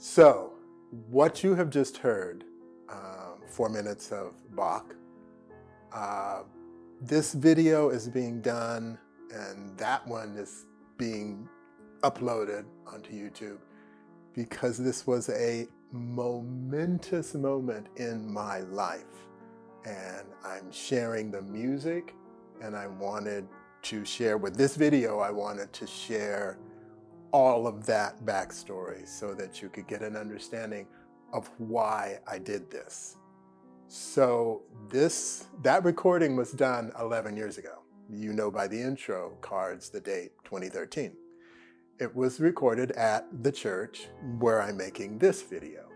So, what you have just heard, 4 minutes of Bach. This video is being done, and that one is being uploaded onto YouTube because this was a momentous moment in my life. And I'm sharing the music, and I wanted to share with this video, I wanted to share all of that backstory so that you could get an understanding of why I did this. So that recording was done 11 years ago. You know by the intro cards the date, 2013. It was recorded at the church where I'm making this video.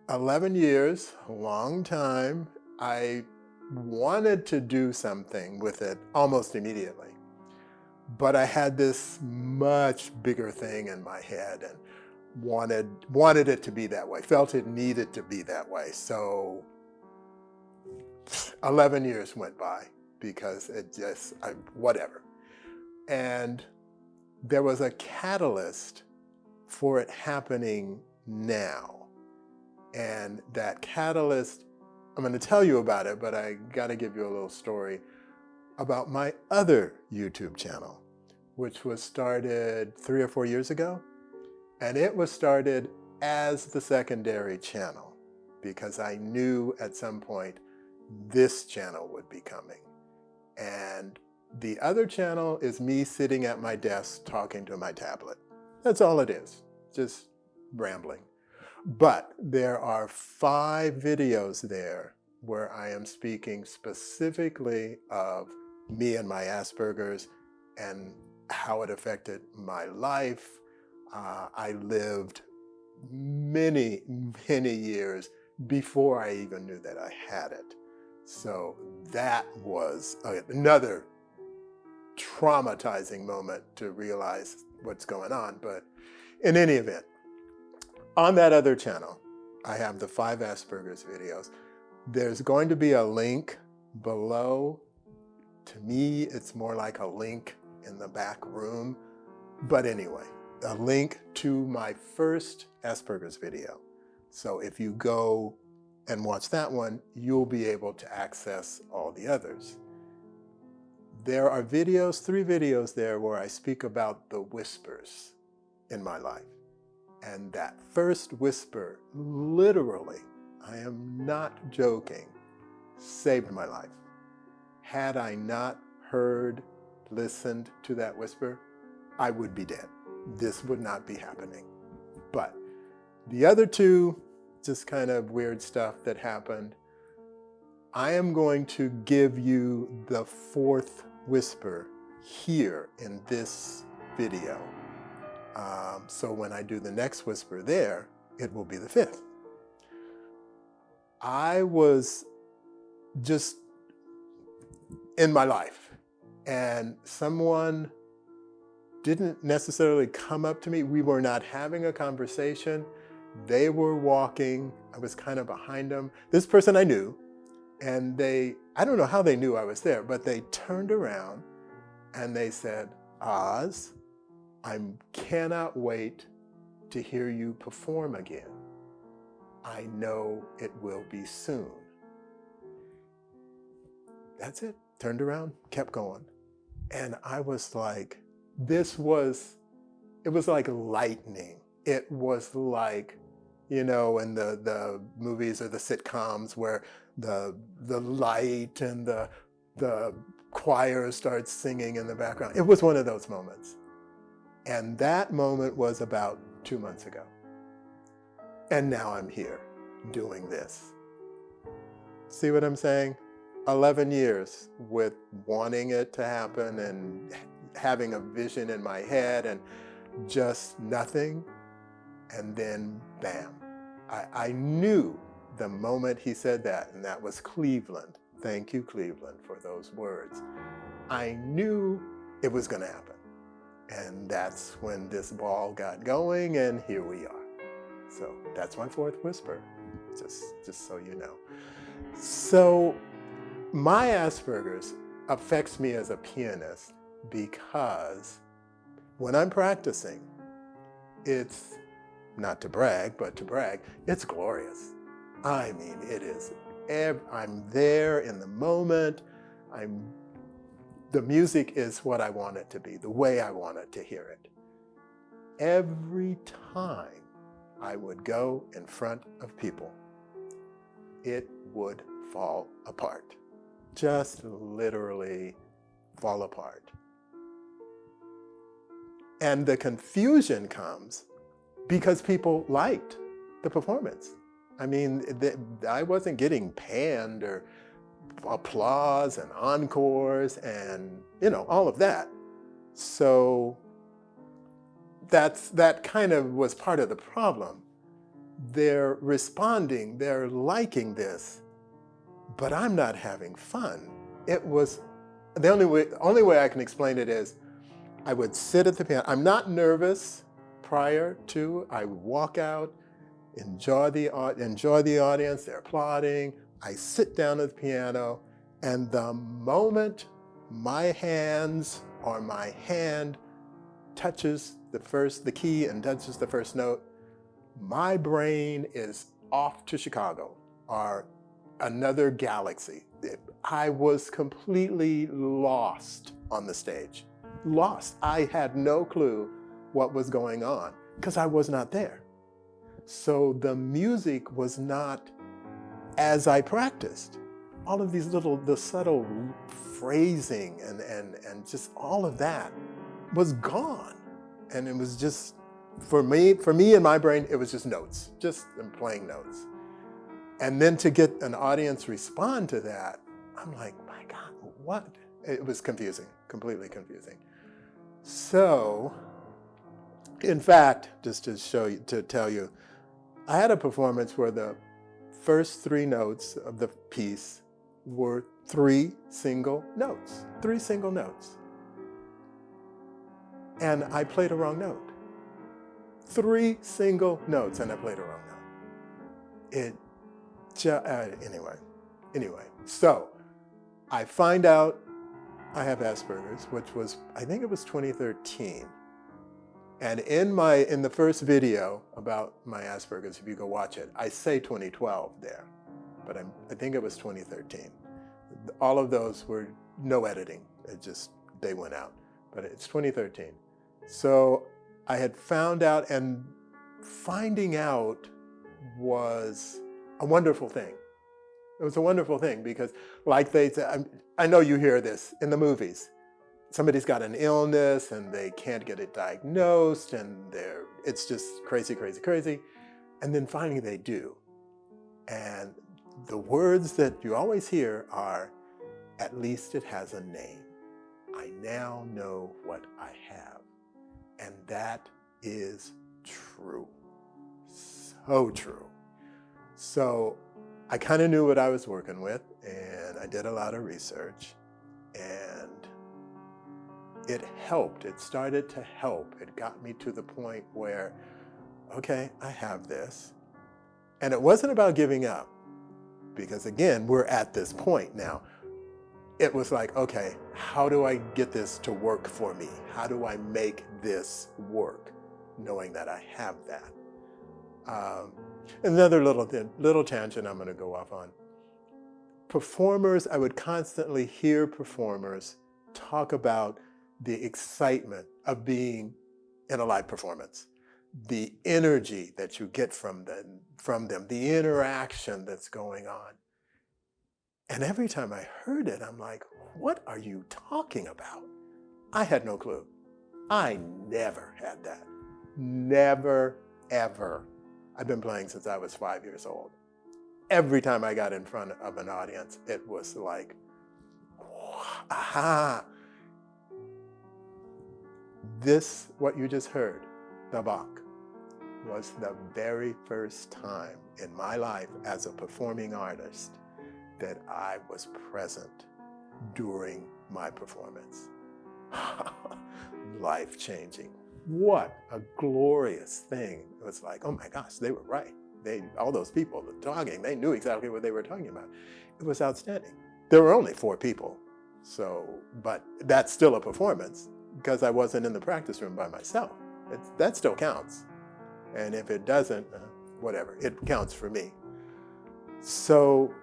11 years, a long time. I wanted to do something with it almost immediately. But I had this much bigger thing in my head and wanted it to be that way, felt it needed to be that way. So 11 years went by because it just, whatever. And there was a catalyst for it happening now. And that catalyst, I'm going to tell you about it, but I got to give you a little story about my other YouTube channel, which was started 3 or 4 years ago. And it was started as the secondary channel because I knew at some point this channel would be coming. And the other channel is me sitting at my desk talking to my tablet. That's all it is, just rambling. But there are 5 videos there where I am speaking specifically of me and my Aspergers and how it affected my life. I lived many, many years before I even knew that I had it. So that was another traumatizing moment to realize what's going on. But in any event, on that other channel, I have the 5 Aspergers videos. There's going to be a link below. To me, it's more like a link in the back room. But anyway, a link to my first Asperger's video. So if you go and watch that one, you'll be able to access all the others. There are 3 videos there where I speak about the whispers in my life. And that first whisper, literally, I am not joking, saved my life. Had I not heard, listened to that whisper, I would be dead. This would not be happening. But the other 2, just kind of weird stuff that happened. I am going to give you the 4th whisper here in this video. So when I do the next whisper there, it will be the 5th. I was just in my life, and someone didn't necessarily come up to me. We were not having a conversation. They were walking. I was kind of behind them. This person I knew, and I don't know how they knew I was there, but they turned around and they said, "Oz, I cannot wait to hear you perform again. I know it will be soon." That's it. Turned around, kept going. And I was like, it was like lightning. It was like, in the movies or the sitcoms where the light and the choir starts singing in the background. It was one of those moments. And that moment was about 2 months ago. And now I'm here doing this. See what I'm saying? 11 years with wanting it to happen and having a vision in my head and just nothing. And then bam, I knew the moment he said that, and that was Cleveland. Thank you, Cleveland, for those words. I knew it was going to happen. And that's when this ball got going, and here we are. So that's my 4th whisper, just so you know. So my Asperger's affects me as a pianist because when I'm practicing, it's, not to brag, but to brag, it's glorious. I mean, it is. I'm there in the moment. The music is what I want it to be, the way I want it to hear it. Every time I would go in front of people, it would fall apart. Just literally fall apart. And the confusion comes because people liked the performance. I mean, I wasn't getting panned or applause and encores and, all of that. So that kind of was part of the problem. They're responding, they're liking this, but I'm not having fun. It was, the only way I can explain it is, I would sit at the piano. I'm not nervous prior to. I would walk out, enjoy the audience, they're applauding. I sit down at the piano, and the moment my hands or my hand touches the key and touches the first note, my brain is off to Chicago or another galaxy. I was completely lost on the stage. Lost. I had no clue what was going on because I was not there. So the music was not as I practiced. All of these the subtle phrasing and just all of that was gone. And it was just, for me in my brain, it was just notes, just playing notes. And then to get an audience respond to that, I'm like, my God, what? It was confusing, completely confusing. So, in fact, just to tell you, I had a performance where the first 3 notes of the piece were 3 single notes. And I played a wrong note. 3 single notes, and I played a wrong note. Anyway, so I find out I have Aspergers, which was, I think it was 2013. And in the first video about my Aspergers, if you go watch it, I say 2012 there, but I think it was 2013. All of those were no editing. They went out, but it's 2013. So I had found out, and finding out was a wonderful thing. It was a wonderful thing because, like they say, I know you hear this in the movies. Somebody's got an illness and they can't get it diagnosed, and it's just crazy, crazy, crazy. And then finally they do. And the words that you always hear are, at least it has a name. I now know what I have. And that is true. So true. So I kind of knew what I was working with, and I did a lot of research, and it helped. It started to help. It got me to the point where, okay, I have this. And it wasn't about giving up, because again, we're at this point now. It was like, okay, how do I get this to work for me? How do I make this work, knowing that I have that? Another little tangent I'm going to go off on. Performers, I would constantly hear performers talk about the excitement of being in a live performance, the energy that you get from them, the interaction that's going on. And every time I heard it, I'm like, what are you talking about? I had no clue. I never had that. Never, ever. I've been playing since I was 5 years old. Every time I got in front of an audience, it was like, aha. This, what you just heard, the Bach, was the very first time in my life as a performing artist that I was present during my performance. Life-changing. What a glorious thing. It was like, oh my gosh, they were right. All those people were talking, they knew exactly what they were talking about. It was outstanding. There were only 4 people, but that's still a performance because I wasn't in the practice room by myself. That still counts. And if it doesn't, whatever, it counts for me. So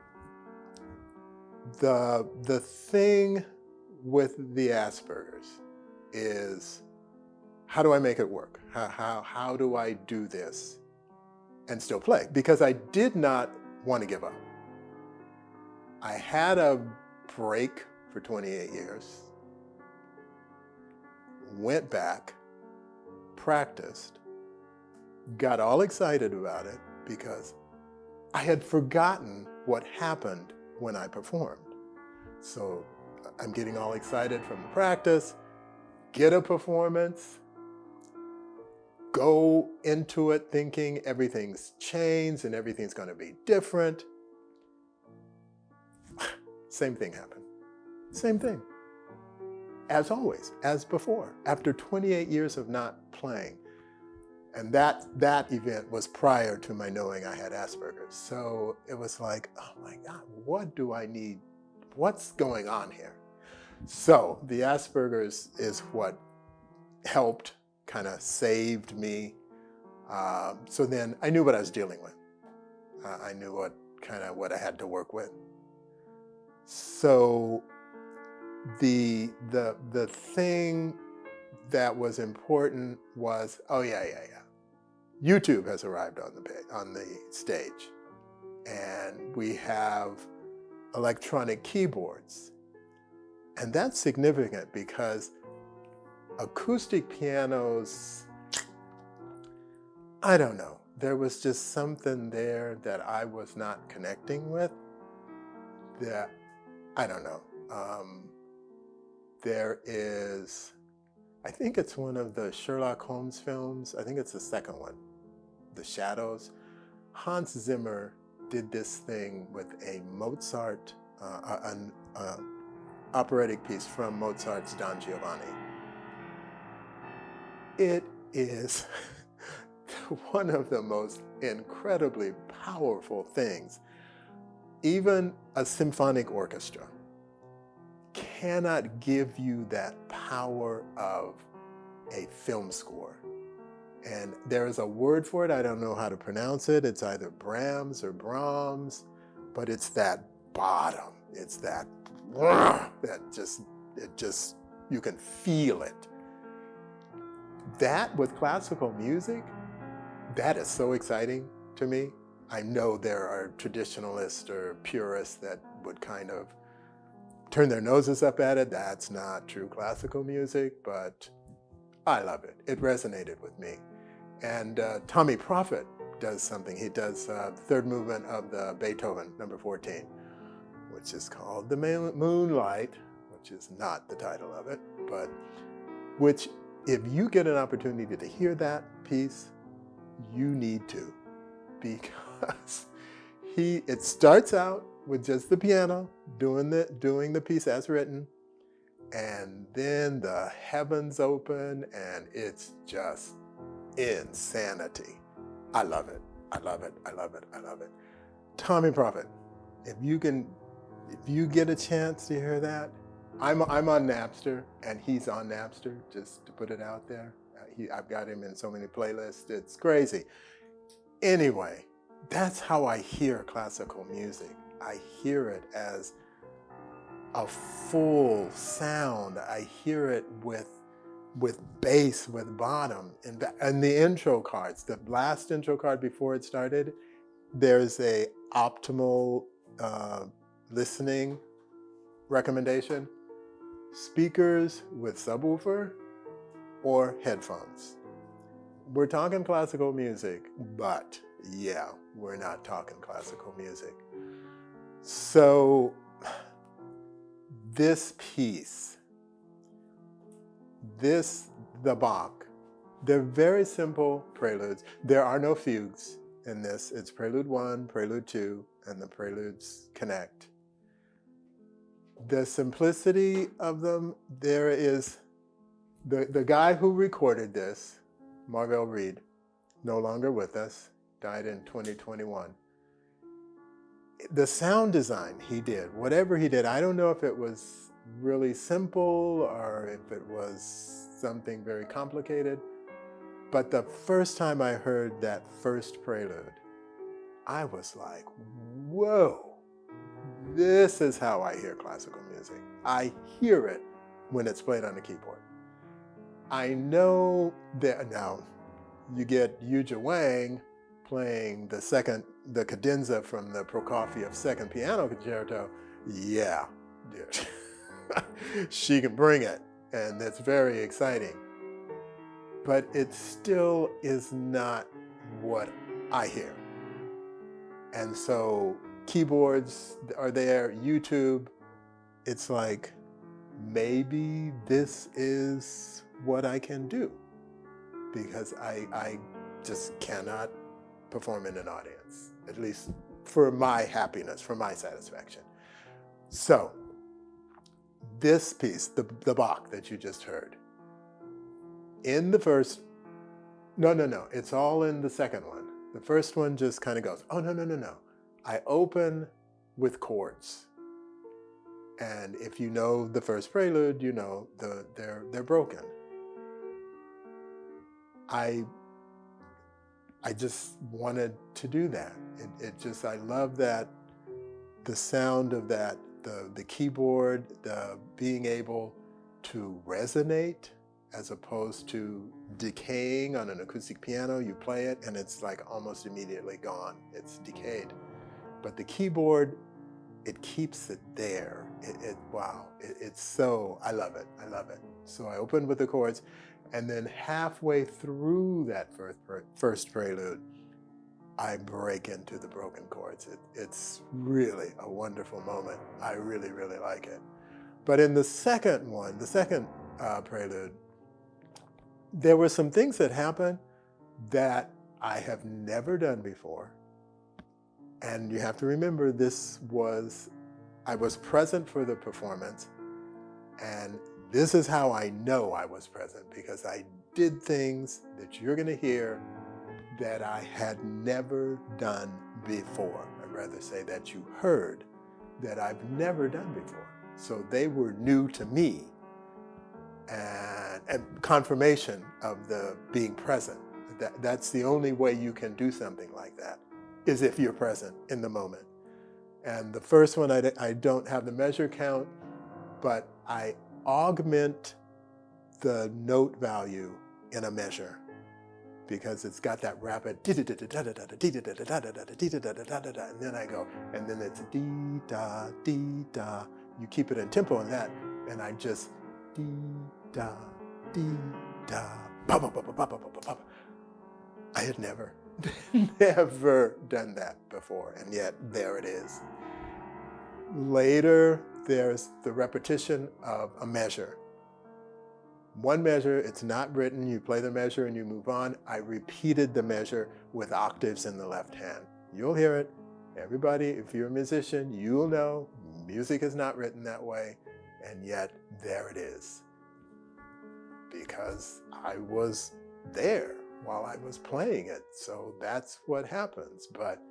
the thing with the Aspergers is, how do I make it work? How do I do this and still play? Because I did not want to give up. I had a break for 28 years, went back, practiced, got all excited about it because I had forgotten what happened when I performed. So I'm getting all excited from the practice, get a performance, go into it thinking everything's changed and everything's going to be different. Same thing happened. Same thing. As always, as before, after 28 years of not playing. And that event was prior to my knowing I had Asperger's. So it was like, oh my God, what do I need? What's going on here? So the Asperger's is what helped, kind of saved me. So then I knew what I was dealing with. I knew what I had to work with. So the thing that was important was, oh yeah. YouTube has arrived on the stage, and we have electronic keyboards. And that's significant because acoustic pianos, I don't know, there was just something there that I was not connecting with that, I don't know. There is, I think it's one of the Sherlock Holmes films, I think it's the second one, The Shadows. Hans Zimmer did this thing with a Mozart, an operatic piece from Mozart's Don Giovanni. It is one of the most incredibly powerful things. Even a symphonic orchestra cannot give you that power of a film score. And there is a word for it, I don't know how to pronounce it. It's either Brahms or Brahms, but it's that bottom. It's that you can feel it. That with classical music, that is so exciting to me. I know there are traditionalists or purists that would kind of turn their noses up at it. That's not true classical music, but I love it. It resonated with me. And Tommy Profit does something. He does the third movement of the Beethoven, number 14, which is called The Moonlight, which is not the title of it, but which, if you get an opportunity to hear that piece, you need to, because it starts out with just the piano doing the piece as written, and then the heavens open and it's just insanity. I love it. I love it. I love it. I love it. Tommy Profit, if you get a chance to hear that, I'm on Napster and he's on Napster, just to put it out there. I've got him in so many playlists, it's crazy. Anyway, that's how I hear classical music. I hear it as a full sound. I hear it with bass, with bottom. And the intro cards, the last intro card before it started, there's a optimal listening recommendation. Speakers with subwoofer or headphones. We're talking classical music, but yeah, we're not talking classical music. So this piece, the Bach, they're very simple preludes. There are no fugues in this. It's prelude 1, prelude 2, and the preludes connect. The simplicity of them, there is the guy who recorded this, Marvell Reed, no longer with us, died in 2021. The sound design he did, whatever he did, I don't know if it was really simple or if it was something very complicated, But the first time I heard that first prelude, I was like, whoa, this is how I hear classical music. I hear it when it's played on the keyboard. I know that now you get Yuja Wang playing the cadenza from the Prokofiev second piano concerto. Yeah, dude. She can bring it, and that's very exciting. But it still is not what I hear. And so keyboards are there, YouTube. It's like, maybe this is what I can do, because I just cannot perform in an audience, at least for my happiness, for my satisfaction. So this piece, the Bach that you just heard, in the first, no, it's all in the second one. The first one just kind of goes, oh, no. I open with chords. And if you know the first prelude, you know they're broken. I just wanted to do that. I love that, the sound of that, the keyboard, the being able to resonate as opposed to decaying on an acoustic piano. You play it and it's like almost immediately gone. It's decayed. But the keyboard, it keeps it there. Wow, it's so, I love it. So I opened with the chords, and then halfway through that first prelude, I break into the broken chords. It's really a wonderful moment. I really, really like it. But in the second one, the second prelude, there were some things that happened that I have never done before. And you have to remember, I was present for the performance, and this is how I know I was present, because I did things that you're going to hear that I had never done before. I'd rather say that you heard that I've never done before. So they were new to me, and confirmation of the being present. That's the only way you can do something like that, is if you're present in the moment. And the first one, I don't have the measure count, but I augment the note value in a measure, because it's got that rapid, and then I go, and then it's dee da, dee da. You keep it in tempo in that, and I just dee da, ba ba ba ba ba ba ba ba. I had never done that before, and yet there it is. Later, there's the repetition of a measure. One measure, it's not written, you play the measure and you move on. I repeated the measure with octaves in the left hand. You'll hear it. Everybody, if you're a musician, you'll know music is not written that way, and yet there it is. Because I was there while I was playing it, so that's what happens. But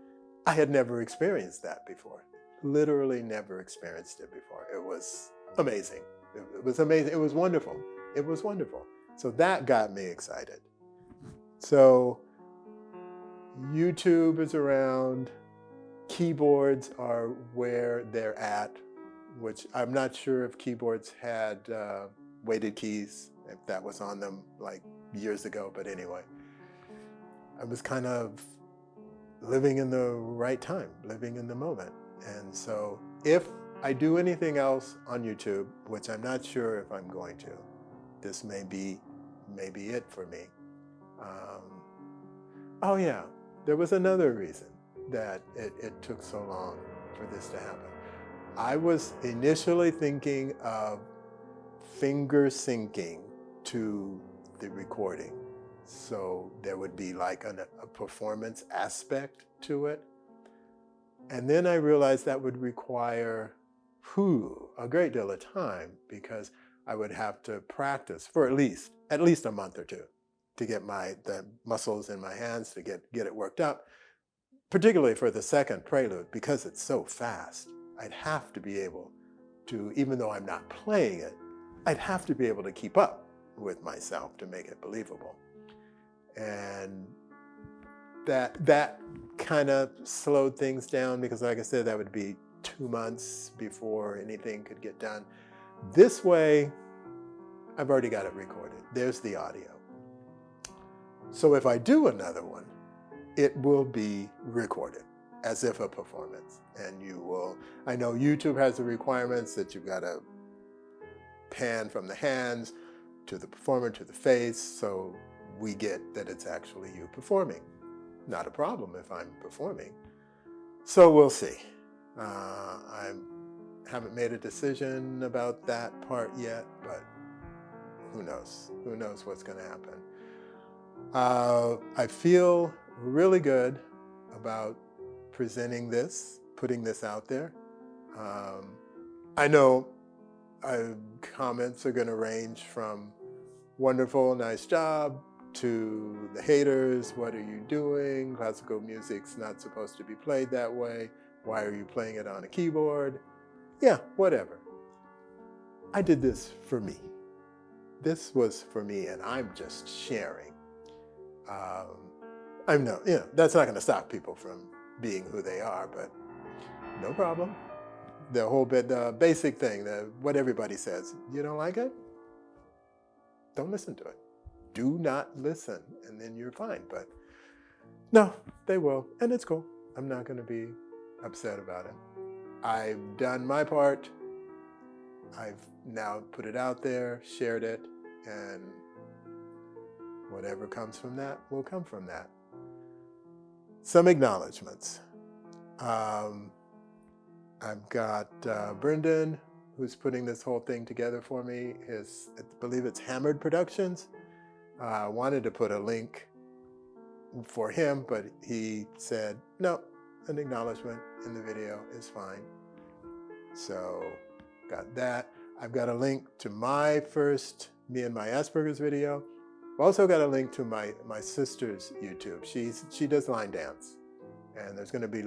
I had never experienced that before. Literally never experienced it before. It was amazing. It was amazing. It was wonderful. It was wonderful. So that got me excited. So YouTube is around. Keyboards are where they're at, which I'm not sure if keyboards had weighted keys, if that was on them like years ago, but anyway. I was kind of living in the right time, living in the moment. And so if I do anything else on YouTube, which I'm not sure if I'm going to, this may be it for me. Oh yeah, there was another reason that it took so long for this to happen. I was initially thinking of finger syncing to the recording. So there would be like a performance aspect to it. And then I realized that would require a great deal of time, because I would have to practice for at least a month or two to get the muscles in my hands to get it worked up, particularly for the second prelude, because it's so fast. I'd have to be able to, even though I'm not playing it, I'd have to be able to keep up with myself to make it believable. And that kind of slowed things down because, like I said, that would be 2 months before anything could get done. This way, I've already got it recorded. There's the audio. So if I do another one, it will be recorded as if a performance. And you will, I know YouTube has the requirements that you've got to pan from the hands to the performer to the face, so we get that it's actually you performing. Not a problem if I'm performing. So we'll see. I haven't made a decision about that part yet, but who knows? Who knows what's going to happen? I feel really good about presenting this, putting this out there. I know comments are going to range from wonderful, nice job, to the haters, what are you doing? Classical music's not supposed to be played that way. Why are you playing it on a keyboard? Yeah, whatever. I did this for me. This was for me, and I'm just sharing. That's not going to stop people from being who they are, but no problem. The whole bit, the basic thing, what everybody says, you don't like it? Don't listen to it. Do not listen, and then you're fine. But no, they will, and it's cool. I'm not going to be upset about it. I've done my part. I've now put it out there, shared it, and whatever comes from that will come from that. Some acknowledgments. I've got Brendon, who's putting this whole thing together for me. I believe it's Hammered Productions. I wanted to put a link for him, but he said, no, an acknowledgement in the video is fine. So got that. I've got a link to my first Me and My Aspergers video. I've also got a link to my sister's YouTube. She does line dance, and there's going to be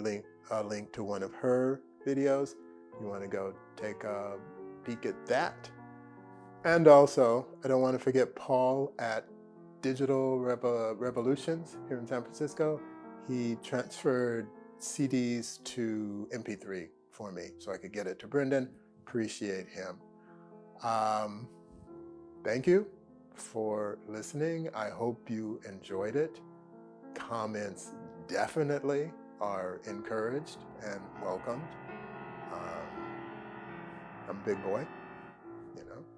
a link to one of her videos. You want to go take a peek at that. And also, I don't want to forget Paul at Digital Revolutions here in San Francisco. He transferred CDs to MP3 for me so I could get it to Brendon. Appreciate him. Thank you for listening. I hope you enjoyed it. Comments definitely are encouraged and welcomed. I'm a big boy.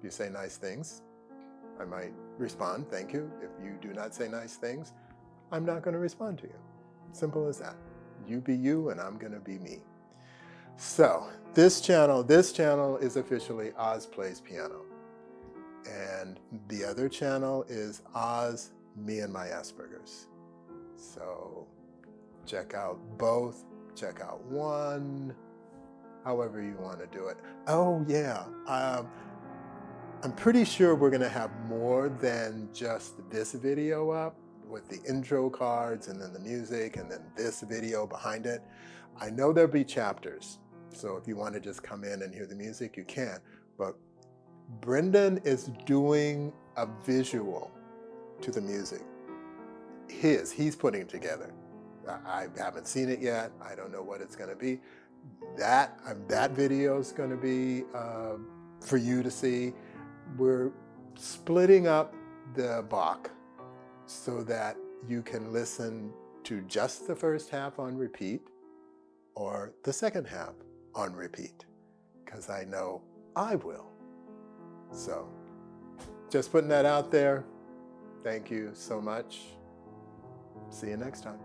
You say nice things, I might respond, thank you. If you do not say nice things, I'm not going to respond to you. Simple as that. You be you, and I'm going to be me. So this channel is officially Oz Plays Piano. And the other channel is Oz, Me and My Aspergers. So check out both, check out one, however you want to do it. Oh yeah, I'm pretty sure we're going to have more than just this video up with the intro cards and then the music and then this video behind it. I know there'll be chapters, so if you want to just come in and hear the music, you can. But Brendon is doing a visual to the music. He's putting it together. I haven't seen it yet. I don't know what it's going to be. That video is going to be for you to see. We're splitting up the Bach so that you can listen to just the first half on repeat or the second half on repeat, because I know I will. So just putting that out there. Thank you so much. See you next time.